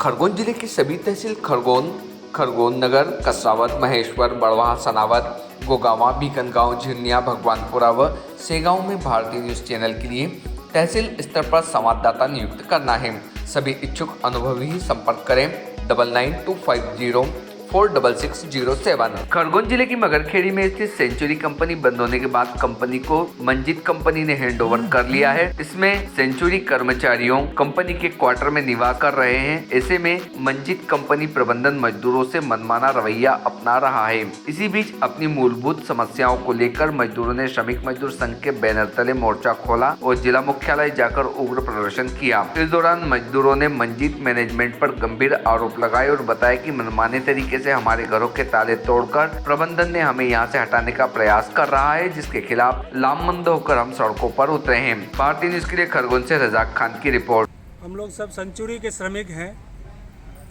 खरगोन जिले की सभी तहसील खरगोन नगर, कसरावत, महेश्वर, बड़वाह, सनावत, गोगावा, बीकनगांव, झिरनिया, भगवानपुरा व सेगांव में भारतीय न्यूज चैनल के लिए तहसील स्तर पर संवाददाता नियुक्त करना है। सभी इच्छुक अनुभवी ही संपर्क करें 9925046607। खरगोन जिले की मगरखेड़ी में स्थित सेंचुरी कंपनी बंद होने के बाद कंपनी को मंजित कंपनी ने हैंडओवर कर लिया है। इसमें सेंचुरी कर्मचारियों कंपनी के क्वार्टर में निवास कर रहे हैं। ऐसे में मंजित कंपनी प्रबंधन मजदूरों से मनमाना रवैया अपना रहा है। इसी बीच अपनी मूलभूत समस्याओं को लेकर मजदूरों ने श्रमिक मजदूर संघ के बैनर तले मोर्चा खोला और जिला मुख्यालय जाकर उग्र प्रदर्शन किया। इस दौरान मजदूरों ने मंजित मैनेजमेंट पर गंभीर आरोप लगाए और बताया कि मनमाने तरीके से हमारे घरों के ताले तोड़कर प्रबंधन ने हमें यहां से हटाने का प्रयास कर रहा है, जिसके खिलाफ लामबंद होकर हम सड़कों पर उतरे हैं। भारतीय न्यूज के लिए खरगोन से रजाक खान की रिपोर्ट। हम लोग सब सेंचुरी के श्रमिक हैं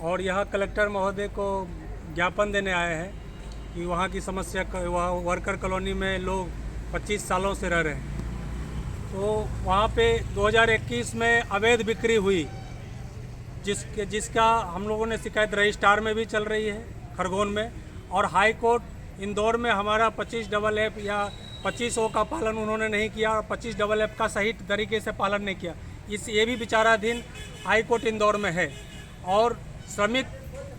और यहाँ कलेक्टर महोदय को ज्ञापन देने आए हैं कि वहाँ की समस्या, वहाँ वर्कर कॉलोनी में लोग 25 सालों से रह रहे हैं। तो वहाँ पे 2021 में अवैध बिक्री हुई, जिसका हम लोगों ने शिकायत रजिस्ट्रार में भी चल रही है खरगोन में, और हाई कोर्ट इंदौर में हमारा 25FF या 25O का पालन उन्होंने नहीं किया और 25FF का सही तरीके से पालन नहीं किया। ये भी विचाराधीन हाई कोर्ट इंदौर में है और श्रमिक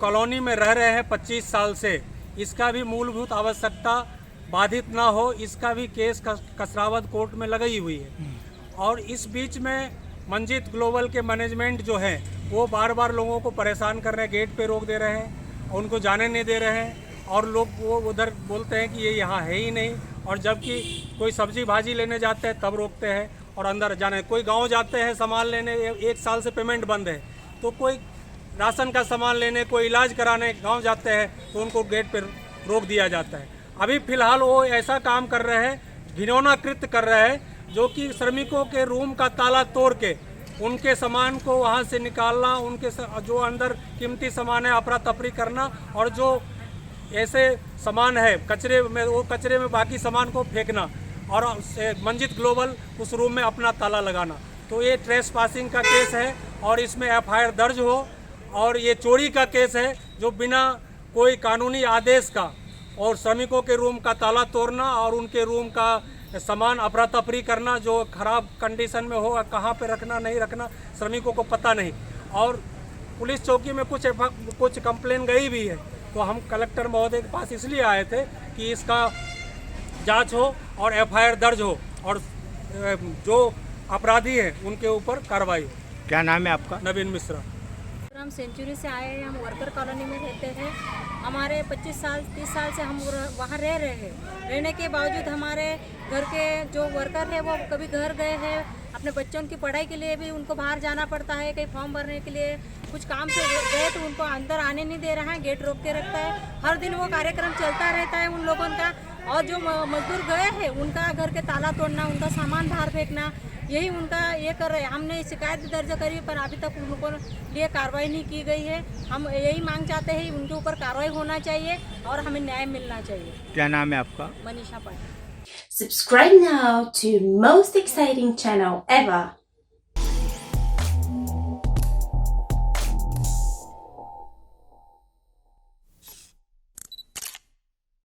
कॉलोनी में रह रहे हैं 25 साल से। इसका भी मूलभूत आवश्यकता बाधित ना हो, इसका भी केस कसरावत कोर्ट में लगाई हुई है। और इस बीच में मंजित ग्लोबल के मैनेजमेंट जो है वो बार बार लोगों को परेशान कर रहे हैं, गेट पे रोक दे रहे हैं, उनको जाने नहीं दे रहे हैं और लोग वो उधर बोलते हैं कि ये यहाँ है ही नहीं। और जबकि कोई सब्जी भाजी लेने जाते हैं तब रोकते हैं और अंदर जाने, कोई गांव जाते हैं सामान लेने, 1 साल से पेमेंट बंद है, तो कोई राशन का सामान लेने, कोई इलाज कराने गांव जाते हैं तो उनको गेट पर रोक दिया जाता है। अभी फ़िलहाल वो ऐसा काम कर रहे हैं, घिनौना कृत्य कर रहे हैं, जो कि श्रमिकों के रूम का ताला तोड़ के उनके सामान को वहाँ से निकालना, उनके जो अंदर कीमती सामान है अफरा तफरी करना, और जो ऐसे सामान है कचरे में, वो कचरे में बाकी सामान को फेंकना और मंजित ग्लोबल उस रूम में अपना ताला लगाना। तो ये ट्रेस पासिंग का केस है और इसमें FIR दर्ज हो। और ये चोरी का केस है जो बिना कोई कानूनी आदेश का और श्रमिकों के रूम का ताला तोड़ना और उनके रूम का सामान अफरा तफरी करना, जो ख़राब कंडीशन में हो, कहाँ पे रखना नहीं रखना श्रमिकों को पता नहीं। और पुलिस चौकी में कुछ कंप्लेन गई भी है। तो हम कलेक्टर महोदय के पास इसलिए आए थे कि इसका जांच हो और FIR दर्ज हो और जो अपराधी हैं उनके ऊपर कार्रवाई हो। क्या नाम है आपका? नवीन मिश्रा। हम सेंचुरी से आए हैं, हम वर्कर कॉलोनी में रहते हैं। हमारे 25 साल 30 साल से हम वहाँ रह रहे हैं। रहने के बावजूद हमारे घर के जो वर्कर है वो कभी घर गए हैं, अपने बच्चों की पढ़ाई के लिए भी उनको बाहर जाना पड़ता है, कहीं फॉर्म भरने के लिए कुछ काम से गए तो उनको अंदर आने नहीं दे रहा है, गेट रोक के रखता है। हर दिन वो कार्यक्रम चलता रहता है उन लोगों का। और जो मजदूर गए हैं उनका घर के ताला तोड़ना, उनका सामान बाहर फेंकना, यही उनका ये कर रहे हैं। हमने शिकायत भी दर्ज करी पर अभी तक उनको लिए कार्रवाई नहीं की गई है। हम यही मांग चाहते हैं उनके ऊपर कार्रवाई होना चाहिए और हमें न्याय मिलना चाहिए। क्या नाम है आपका? Manisha Patil. Subscribe now to most exciting channel ever.